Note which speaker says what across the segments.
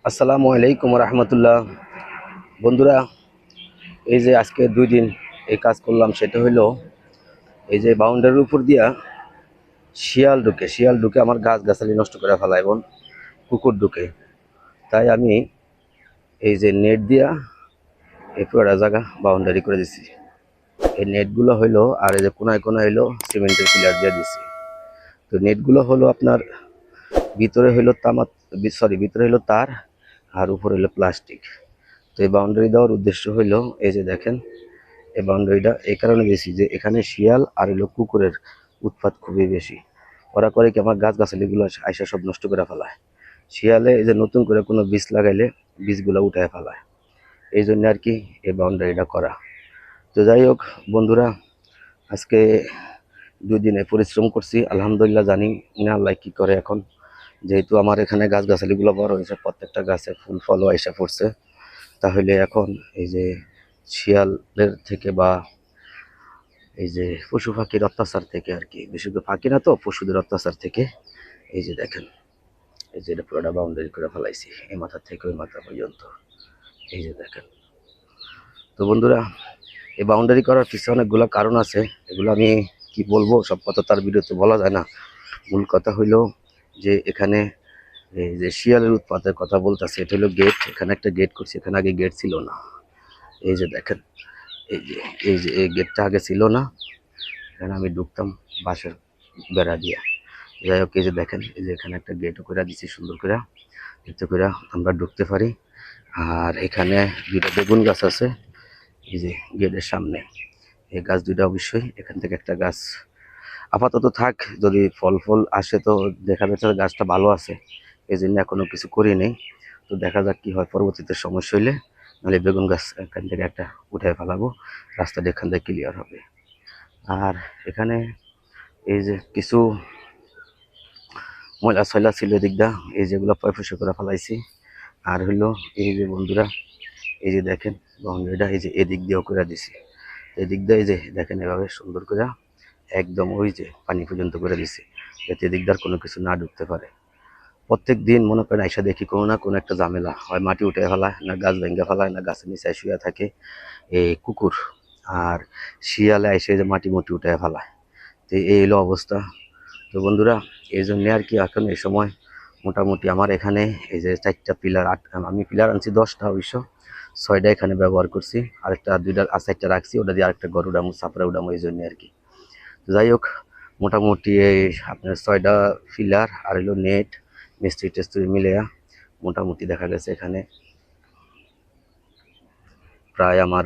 Speaker 1: আসসালামু আলাইকুম রহমতুল্লাহ। বন্ধুরা, এই যে আজকে 2 দিন এই কাজ করলাম, সেটা হইলো এই যে বাউন্ডারির উপর দিয়া শিয়াল ঢুকে আমার গাছ গাছালি নষ্ট করে ফেলায় এবং কুকুর ঢুকে। তাই আমি এই যে নেট দিয়া এই পুরোটা জায়গা বাউন্ডারি করে দিছি। এই নেটগুলো হইলো, আর এই যে কোনায় কোনায় হইলো সিমেন্টের পিলার দিয়ে দিছি। তো নেটগুলো হলো আপনার ভিতরে হইলো ভিতরে হইলো তার, আর উপরে হইলো প্লাস্টিক। তো এই বাউন্ডারি দেওয়ার উদ্দেশ্য হইলো, এই যে দেখেন, এই বাউন্ডারিটা এই কারণে দিয়েছি যে এখানে শিয়াল আর হলো কুকুরের উৎপাত খুবই বেশি। ওরা করে কি, আমার গাছ গাছালিগুলো আইসা সব নষ্ট করে ফেলায়। শিয়ালে এই যে নতুন করে কোনো বীজ লাগাইলে বীজগুলো উঠায় ফেলায়, এই জন্য আর কি এই বাউন্ডারিটা করা। তো যাই হোক বন্ধুরা, আজকে 2 দিনে পরিশ্রম করছি, আলহামদুলিল্লাহ। জানি না আল্লাহ কি করে এখন, যেহেতু আমার এখানে গাছ গাছালিগুলো বড় হয়েছে, প্রত্যেকটা গাছে ফুল ফলও আইসা পড়ছে। তাহলে এখন এই যে শিয়ালের থেকে বা এই যে পশু পাখির অত্যাচার থেকে আর কি, বিশেষ করে পাখি না তো, পশুদের অত্যাচার থেকে এই যে দেখেন, এই যে এটা পুরোটা বাউন্ডারি করে ফেলাইছি, এই মাথা থেকে ওই মাথা পর্যন্ত। এই যে দেখেন। তো বন্ধুরা, এই বাউন্ডারি করার পিছনে অনেকগুলো কারণ আছে, এগুলো আমি কি বলবো, সব কথা তার ভিডিওতে বলা যায় না। মূল কথা হইলো যে এখানে এই যে শিয়ালের উৎপাতের কথা বলতেছে, এটা হলো গেট। এখানে একটা গেট করছি, এখানে আগে গেট ছিল না। এই যে দেখেন, এই যে এই গেটটা আগে ছিল না, এখানে আমি ঢুকতাম বাঁশের বেড়া দিয়ে। যাই হোক, এই যে দেখেন, এই যে এখানে একটা গেটও করে দিচ্ছি সুন্দর করে, এতে করে আমরা ঢুকতে পারি। আর এখানে 2টা বেগুন গাছ আছে, এই যে গেটের সামনে। এই গাছ 2টা অবশ্যই, এখান থেকে একটা গাছ আপাতত থাক, যদি ফল ফল আসে তো দেখা যাচ্ছে গাছটা ভালো আছে, এই জন্য এখনো কিছু করি নেই। তো দেখা যাক কি হয়, পরবর্তীতে সমস্যা হইলে নাহলে বেগুন গাছ এখান থেকে একটা উঠে ফেলাবো, রাস্তাটা এখান থেকে ক্লিয়ার হবে। আর এখানে এই যে কিছু ময়লা সয়লা ছিল এদিকটা, এই যেগুলো পয়সা করে ফেলাইছি। আর হইলো এই যে বন্ধুরা, এই যে দেখেন বাউন্ডারিটা এই যে এদিক দিয়েও করে দিছি। এদিক দিয়ে এই যে দেখেন এভাবে সুন্দর করে একদম ওই যে পানি পর্যন্ত করে দিছি, যাতে এদিক দিয়ে কোনো কিছু না ঢুকতে পারে। প্রত্যেক দিন মনে করেন আইসা দেখি কোনো না কোনো একটা ঝামেলা হয়, মাটি উঠে ফেলায়, না গাছ ভেঙে ফেলায়, না গাছের নিচে শুয়ে থাকে এই কুকুর, আর শিয়ালে এসে যে মাটি মুটি উঠে ফেলায়। তো এই হলো অবস্থা। তো বন্ধুরা, এই জন্য আর কি এখন এই সময় মোটামুটি আমার এখানে এই যে 4টা পিলার, আমি পিলার আনছি 10টা, অবশ্য 6টা এখানে ব্যবহার করছি, আরেকটা 2টা 4টা রাখছি, ওটা দিয়ে আরেকটা ঘর উঠামো, ছাপড়া উঠামো, এই জন্য আর কি। তো যাই হোক, মোটামুটি এই আপনার 6টা পিলার আর হলো নেট মিস্ত্রি টেস্ত্রি মিলে মোটামুটি দেখা গেছে এখানে প্রায় আমার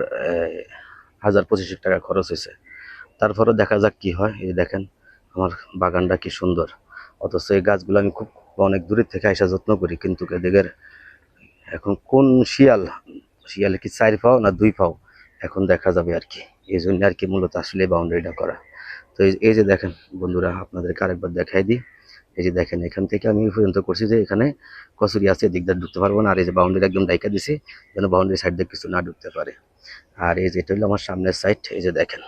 Speaker 1: 1000-2500 টাকা খরচ হয়েছে। তারপরে দেখা যাক কি হয়। এই দেখেন আমার বাগানটা কি সুন্দর, অথচ এই গাছগুলো আমি খুব অনেক দূরের থেকে আইসা যত্ন করি, কিন্তু এদিকের এখন কোন শিয়ালে কি 4 পাও না 2 পাও এখন দেখা যাবে আর কি। এই জন্য আর কি মূলত আসলে বাউন্ডারিটা করা। তো এই যে দেখেন বন্ধুরা, আপনাদেরকে আরেকবার দেখাই দিই। এই যে দেখেন, এখান থেকে আমি পর্যন্ত করছি যে এখানে কচুরি আছে, এদিক দিয়ে ঢুকতে পারবো না। আর এই যে বাউন্ডারি একদম ডাইকা দিছি, যেন বাউন্ডারি সাইড দিয়ে কিছু না ঢুকতে পারে। আর এই যে এটা হলো আমার সামনের সাইড, এই যে দেখেন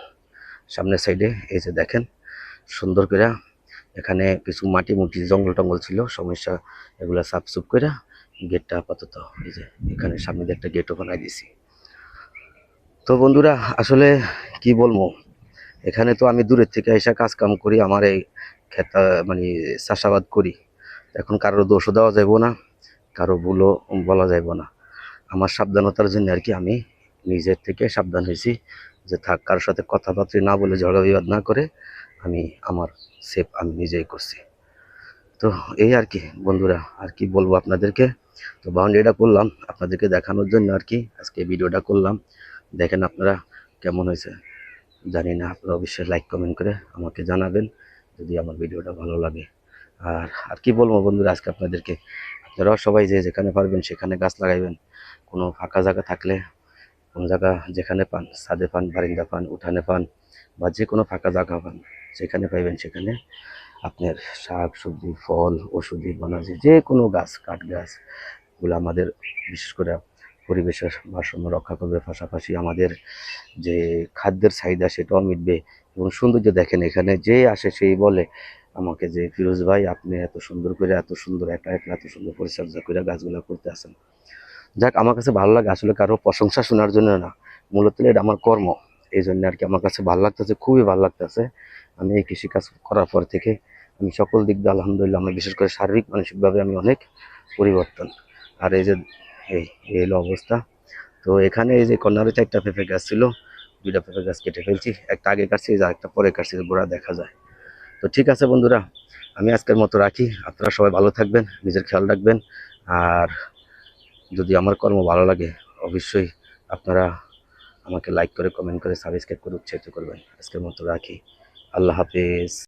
Speaker 1: সামনের সাইডে এই যে দেখেন সুন্দর করে এখানে কিছু মাটি মুটি জঙ্গল টঙ্গল ছিল, সমস্যা, এগুলা সাফসুফ করে গেটটা আপাতত এই যে এখানে সামনে দিয়ে একটা গেটও বানাই দিছি। তো বন্ধুরা, আসলে কি বলবো, এখানে তো আমি দূরের থেকে এসে কাজ কাম করি, আমার এই ক্ষেত মানে চাষাবাদ করি। এখন কারোর দোষও দেওয়া যাইব না, কারো ভুলও বলা যাইব না। আমার সাবধানতার জন্য আর কি আমি নিজের থেকে সাবধান হয়েছি, যে থাক, কারোর সাথে কথাবার্তা না বলে, ঝগড়া বিবাদ না করে আমি আমার সেফ আমি নিজেই করছি। তো এই আর কি বন্ধুরা, আর কি বলবো আপনাদেরকে। তো বাউন্ডারিটা করলাম আপনাদেরকে দেখানোর জন্য আর কি, আজকে ভিডিওটা করলাম। দেখেন আপনারা কেমন হয়েছে জানি না, আপনারা অবশ্যই লাইক কমেন্ট করে আমাকে জানাবেন যদি আমার ভিডিওটা ভালো লাগে। আর আর কি বলবো বন্ধুরা, আজকে আপনাদেরকে, আপনারাও সবাই যে যেখানে পারবেন সেখানে গাছ লাগাইবেন। কোনো ফাঁকা জায়গা থাকলে, কোন জায়গা যেখানে পান, ছাদে পান, বারিন্দা পান, উঠানে পান, বা যে কোনো ফাঁকা জায়গা পান, যেখানে পাইবেন সেখানে আপনার শাক সবজি ফল ওষুধি বনাজি যে কোনো গাছ, কাঠ গাছ, এগুলো আমাদের বিশেষ করে পরিবেশের ভারসাম্য রক্ষা করবে, পাশাপাশি আমাদের যে খাদ্যের চাহিদা সেটাও মিটবে। এবং সৌন্দর্য দেখেন, এখানে যে আসে সেই বলে আমাকে যে ফিরোজ ভাই আপনি এত সুন্দর করে এত সুন্দর একা একা এত সুন্দর পরিচর্যা করে গাছগুলো করতে আছেন। যাক, আমার কাছে ভালো লাগে আসলে কারো প্রশংসা শোনার জন্য না, মূলত এটা আমার কর্ম। এই জন্য আর কি আমার কাছে ভালো লাগতেছে, খুবই ভালো লাগতেছে। আমি এই কৃষিকাজ করার পর থেকে আমি সকল দিক দিয়ে আলহামদুলিল্লাহ, আমি বিশেষ করে শারীরিক মানসিকভাবে আমি অনেক পরিবর্তন। আর এই যে এই এই হলো অবস্থা। তো এখানে এই যে কর্নারে 4টা পেঁপে গাছ ছিল, 2টা পেঁপে গাছ কেটে ফেলছি, একটা আগে কাটছি, এই যে আরেকটা পরে কাটছি, গোড়া দেখা যায়। তো ঠিক আছে বন্ধুরা, আমি আজকের মতো রাখি। আপনারা সবাই ভালো থাকবেন, নিজের খেয়াল রাখবেন। আর যদি আমার কর্ম ভালো লাগে অবশ্যই আপনারা আমাকে লাইক করে, কমেন্ট করে, সাবস্ক্রাইব করে উৎসাহিত করবেন। আজকের মতো রাখি। আল্লাহ হাফেজ।